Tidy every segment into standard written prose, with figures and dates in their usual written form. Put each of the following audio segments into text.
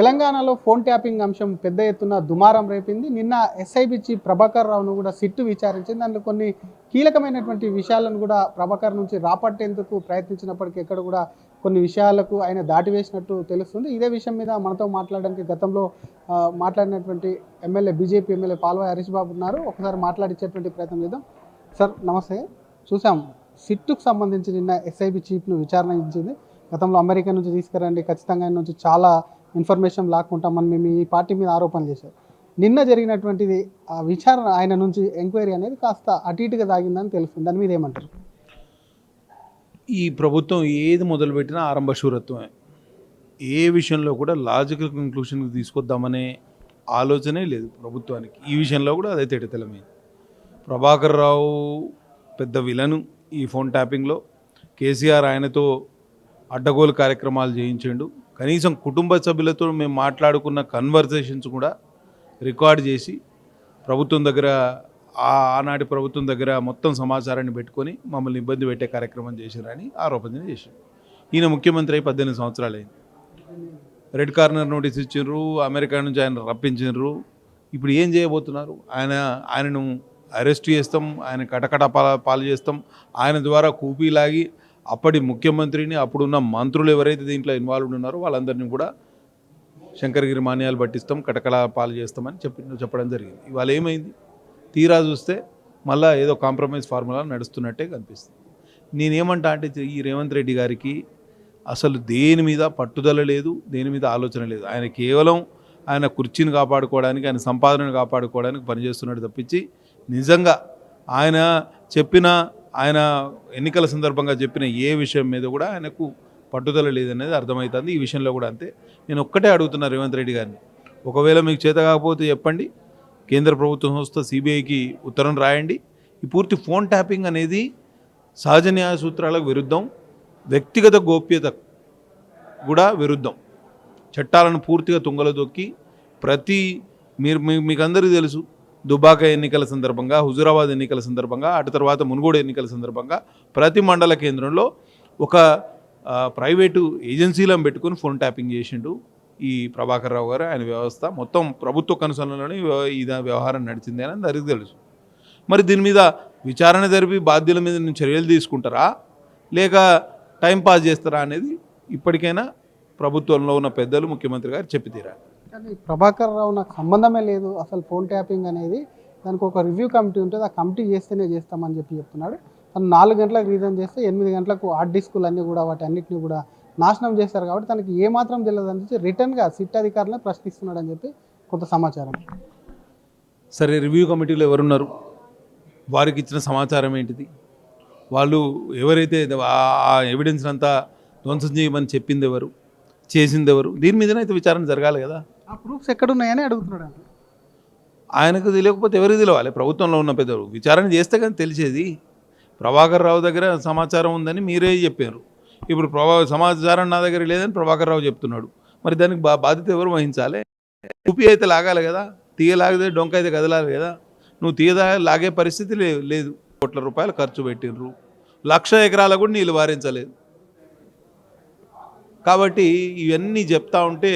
తెలంగాణలో phone tapping అంశం పెద్ద ఎత్తున దుమారం రేపింది. నిన్న ఎస్ఐబి చీఫ్ ప్రభాకర్ రావును కూడా సిట్టు విచారించింది. దాంట్లో కొన్ని కీలకమైనటువంటి విషయాలను కూడా ప్రభాకర్ నుంచి రాపట్టేందుకు ప్రయత్నించినప్పటికీ ఎక్కడ కూడా కొన్ని విషయాలకు ఆయన దాటివేసినట్టు తెలుస్తుంది. ఇదే విషయం మీద మనతో మాట్లాడడానికి గతంలో మాట్లాడినటువంటి బీజేపీ ఎమ్మెల్యే పాల్వాయి హరీష్ బాబు ఉన్నారు. ఒకసారి మాట్లాడించేటువంటి ప్రయత్నం చేద్దాం. సార్ నమస్తే. చూసాం సిట్టుకు సంబంధించి నిన్న ఎస్ఐబి చీఫ్ను విచారించింది. గతంలో అమెరికా నుంచి తీసుకురండి, ఖచ్చితంగా ఆయన నుంచి చాలా ఇన్ఫర్మేషన్ లాక్కుంటామని మేము ఈ పార్టీ మీద ఆరోపణలు చేశారు. నిన్న జరిగినటువంటిది ఆ విచారణ, ఆయన నుంచి ఎంక్వైరీ అనేది కాస్త అటు ఇటుగా సాగిందని తెలుస్తుంది. దాని మీద ఏమంటారు? ఈ ప్రభుత్వం ఏది మొదలుపెట్టినా ఆరంభ శూరత్వమే. ఏ విషయంలో కూడా లాజికల్ కంక్లూషన్కి తీసుకొద్దామనే ఆలోచనే లేదు ప్రభుత్వానికి. ఈ విషయంలో కూడా అదే తేటతెల్లమైంది. ప్రభాకర్ రావు పెద్ద విలను ఈ ఫోన్ ట్యాపింగ్లో. కేసీఆర్ ఆయనతో అడ్డగోలు కార్యక్రమాలు చేయించాడు. కనీసం కుటుంబ సభ్యులతో మేము మాట్లాడుకున్న కన్వర్జేషన్స్ కూడా రికార్డ్ చేసి ప్రభుత్వం దగ్గర, ఆనాటి ప్రభుత్వం దగ్గర మొత్తం సమాచారాన్ని పెట్టుకొని మమ్మల్ని ఇబ్బంది పెట్టే కార్యక్రమం చేశారని ఆరోపణ చేశారు. ఈయన ముఖ్యమంత్రి అయి 18 సంవత్సరాలు అయింది. రెడ్ కార్నర్ నోటీస్ ఇచ్చిండ్రు, అమెరికా నుంచి ఆయన రప్పించిండ్రు. ఇప్పుడు ఏం చేయబోతున్నారు? ఆయనను అరెస్ట్ చేస్తాం, ఆయన కటకట పాలు చేస్తాం, ఆయన ద్వారా కూపీలాగి అప్పటి ముఖ్యమంత్రిని, అప్పుడున్న మంత్రులు ఎవరైతే దీంట్లో ఇన్వాల్వ్డ్ ఉన్నారో వాళ్ళందరినీ కూడా శంకరగిరి మాన్యాలు పట్టిస్తాం, కటకల పాలు చేస్తామని చెప్పడం జరిగింది. ఇవాళ ఏమైంది? తీరా చూస్తే మళ్ళీ ఏదో కాంప్రమైజ్ ఫార్ములా నడుస్తున్నట్టే కనిపిస్తుంది. నేనేమంటా అంటే ఈ రేవంత్ రెడ్డి గారికి అసలు దేని మీద పట్టుదల లేదు, దేని మీద ఆలోచన లేదు. ఆయన కేవలం ఆయన కుర్చీని కాపాడుకోవడానికి, ఆయన సంపాదనను కాపాడుకోవడానికి పనిచేస్తున్నాడు తప్పించి నిజంగా ఆయన ఎన్నికల సందర్భంగా చెప్పిన ఏ విషయం మీద కూడా ఆయనకు పట్టుదల లేదనేది అర్థమవుతుంది. ఈ విషయంలో కూడా అంతే. నేను ఒక్కటే అడుగుతున్నా రేవంత్ రెడ్డి గారిని, ఒకవేళ మీకు చేత కాకపోతే చెప్పండి, కేంద్ర ప్రభుత్వ సంస్థ సిబిఐకి ఉత్తరం రాయండి. ఈ పూర్తి ఫోన్ ట్యాపింగ్ అనేది సహజ న్యాయ సూత్రాలకు విరుద్ధం, వ్యక్తిగత గోప్యత కూడా విరుద్ధం. చట్టాలను పూర్తిగా తుంగలో దొక్కి మీకు అందరికీ తెలుసు, దుబాక ఎన్నికల సందర్భంగా, హుజురాబాద్ ఎన్నికల సందర్భంగా, అటు తర్వాత మునుగోడు ఎన్నికల సందర్భంగా ప్రతి మండల కేంద్రంలో ఒక ప్రైవేటు ఏజెన్సీలను పెట్టుకుని ఫోన్ ట్యాపింగ్ చేసిండు ఈ ప్రభాకర్ రావు గారు. ఆయన వ్యవస్థ మొత్తం ప్రభుత్వ కనుసరణలోనే ఈ వ్యవహారం నడిచింది అని అందరికీ తెలుసు. మరి దీని మీద విచారణ జరిపి బాధ్యుల మీద చర్యలు తీసుకుంటారా, లేక టైం పాస్ చేస్తారా అనేది ఇప్పటికైనా ప్రభుత్వంలో ఉన్న పెద్దలు, ముఖ్యమంత్రి గారు చెప్పి తీరాలి. కానీ ప్రభాకర్ రావు నాకు సంబంధమే లేదు అసలు ఫోన్ ట్యాపింగ్ అనేది, దానికి ఒక రివ్యూ కమిటీ ఉంటుంది, ఆ కమిటీ చేస్తేనే చేస్తామని చెప్తున్నాడు. తను 4 గంటలకు రీజన్ చేస్తే 8 గంటలకు హార్డ్ డిస్కులు అన్నీ కూడా వాటి అన్నింటినీ కూడా నాశనం చేస్తారు. కాబట్టి తనకి ఏమాత్రం తెలియదు అని చెప్పి రిటర్న్గా సిట్ అధికారులనే ప్రశ్నిస్తున్నాడు అని చెప్పి కొంత సమాచారం. సరే, రివ్యూ కమిటీలో ఎవరున్నారు? వారికి ఇచ్చిన సమాచారం ఏంటిది? వాళ్ళు ఎవరైతే ఆ ఎవిడెన్స్ అంతా ధ్వంసం చేయమని చెప్పింది ఎవరు, చేసింది ఎవరు? దీని మీదనైతే విచారణ జరగాలి కదా. ఆ ప్రూఫ్స్ ఎక్కడున్నాయని అడుగుతున్నాడు. ఆయనకు తెలియకపోతే ఎవరికి తెలియాలి? ప్రభుత్వంలో ఉన్న పెద్దలు విచారణ చేస్తే కానీ తెలిసేది. ప్రభాకర్ రావు దగ్గర సమాచారం ఉందని మీరే చెప్పారు. ఇప్పుడు సమాచారం నా దగ్గర లేదని ప్రభాకర్ రావు చెప్తున్నాడు. మరి దానికి బాధ్యత ఎవరు వహించాలి? ఊపి అయితే లాగాలి కదా, తీయలాగితే డొంక అయితే కదలాలి కదా. నువ్వు లాగే పరిస్థితి లేదు. కోట్ల రూపాయలు ఖర్చు పెట్టినరు, 1,00,000 ఎకరాలకు కూడా నీళ్ళు వారించలేదు. కాబట్టి ఇవన్నీ చెప్తా ఉంటే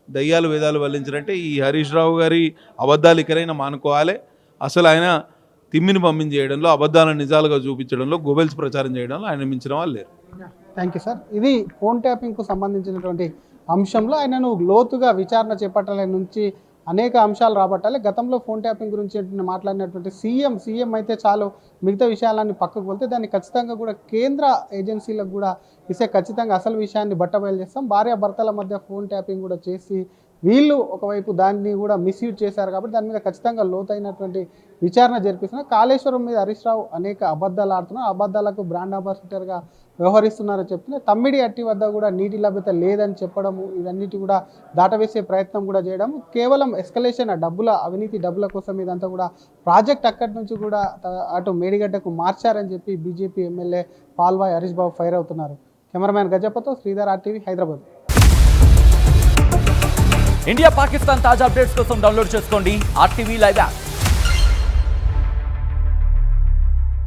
దయ్యాలు వేదాలు వల్లించారంటే ఈ హరీష్ రావు గారి అబద్ధాలు ఇకరైనా మానుకోవాలి. అసలు ఆయన తిమ్మిని పంపించేయడంలో, అబద్ధాలను నిజాలుగా చూపించడంలో, గోబెల్స్ ప్రచారం చేయడంలో ఆయన మించిన వాళ్ళు లేరు. Thank you sir. ఇది ఫోన్ ట్యాపింగ్కు సంబంధించినటువంటి అంశంలో ఆయనను లోతుగా విచారణ చేపట్టాల నుంచి అనేక అంశాలు రాబట్టాలి. గతంలో ఫోన్ ట్యాపింగ్ గురించి మాట్లాడినటువంటి సీఎం అయితే చాలు, మిగతా విషయాలన్నీ పక్కకు వెళ్తే దాన్ని ఖచ్చితంగా కూడా కేంద్ర ఏజెన్సీలకు కూడా ఇస్తే ఖచ్చితంగా అసలు విషయాన్ని బట్టబయలు చేస్తాం. భార్యాభర్తల మధ్య ఫోన్ ట్యాపింగ్ కూడా చేసి వీళ్ళు ఒకవైపు దాన్ని కూడా మిస్యూజ్ చేశారు. కాబట్టి దాని మీద ఖచ్చితంగా లోతైనటువంటి విచారణ జరిపిస్తున్నారు. కాళేశ్వరం మీద హరీష్ రావు అనేక అబద్ధాలు ఆడుతున్నారు, అబద్ధాలకు బ్రాండ్ అంబాసిడర్గా వ్యవహరిస్తున్నారని చెప్తున్నారు. తమ్మిడి అట్టి వద్ద కూడా నీటి లభ్యత లేదని చెప్పడము, ఇవన్నిటి కూడా దాటవేసే ప్రయత్నం కూడా చేయడం, కేవలం ఎస్కలేషన్ అవినీతి డబ్బుల కోసం ఇదంతా కూడా ప్రాజెక్ట్ అక్కడి నుంచి కూడా అటు మేడిగడ్డకు మార్చారని చెప్పి BJP MLA Palvai Harish Babu fire అవుతున్నారు. కెమెరామ్యాన్ గజపతో శ్రీధర్, RTV, హైదరాబాద్. ఇండియా పాకిస్తాన్ తాజా అప్డేట్స్ కోసం డౌన్లోడ్ చేసుకోండి RTV లైవ్ యాప్.